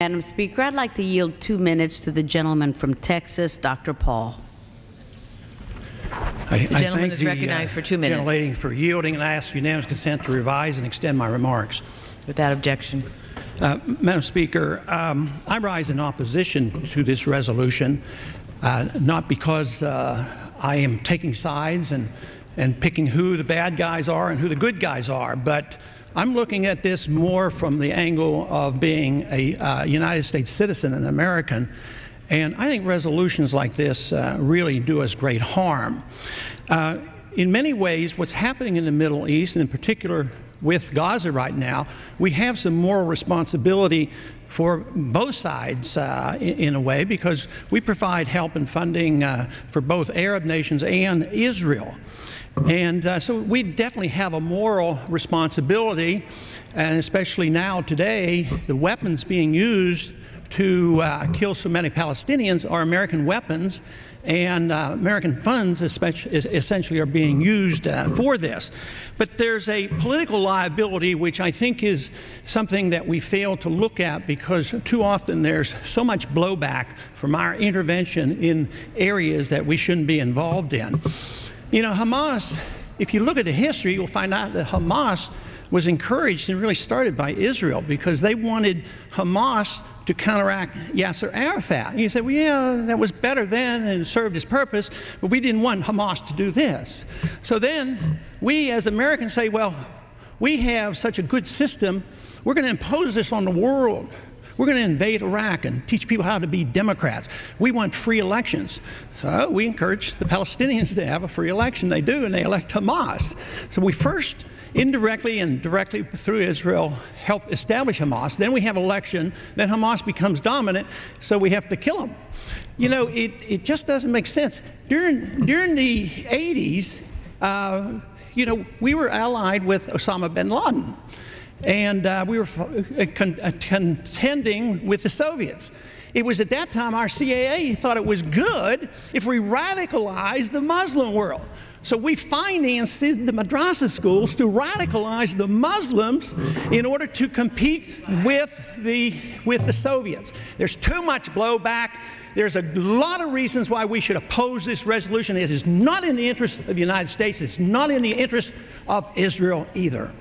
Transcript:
Madam Speaker, I'd like to yield 2 minutes to the gentleman from Texas, Dr. Paul. The gentleman is recognized for 2 minutes. Gentlelady for yielding, and I ask unanimous consent to revise and extend my remarks. Without objection. Madam Speaker, I rise in opposition to this resolution, not because I am taking sides and picking who the bad guys are and who the good guys are, but I'm looking at this more from the angle of being a United States citizen, an American, and I think resolutions like this really do us great harm. In many ways, what's happening in the Middle East, and in particular with Gaza right now, we have some moral responsibility for both sides in a way, because we provide help and funding for both Arab nations and Israel. And so we definitely have a moral responsibility, and especially now today, the weapons being used to kill so many Palestinians are American weapons, and American funds essentially are being used for this. But there's a political liability which I think is something that we fail to look at, because too often there's so much blowback from our intervention in areas that we shouldn't be involved in. You know, Hamas, if you look at the history, you'll find out that Hamas was encouraged and really started by Israel, because they wanted Hamas to counteract Yasser Arafat. And you say, well, yeah, that was better then and served its purpose, but we didn't want Hamas to do this. So then we as Americans say, well, we have such a good system, we're going to impose this on the world. We're going to invade Iraq and teach people how to be Democrats. We want free elections. So we encourage the Palestinians to have a free election. They do, and they elect Hamas. So we first indirectly and directly through Israel help establish Hamas. Then we have election. Then Hamas becomes dominant, so we have to kill them. You know, it just doesn't make sense. During the 80s, you know, we were allied with Osama bin Laden. And we were contending with the Soviets. It was at that time our CIA thought it was good if we radicalized the Muslim world. So we financed the madrasa schools to radicalize the Muslims in order to compete with the Soviets. There's too much blowback. There's a lot of reasons why we should oppose this resolution. It is not in the interest of the United States. It's not in the interest of Israel either.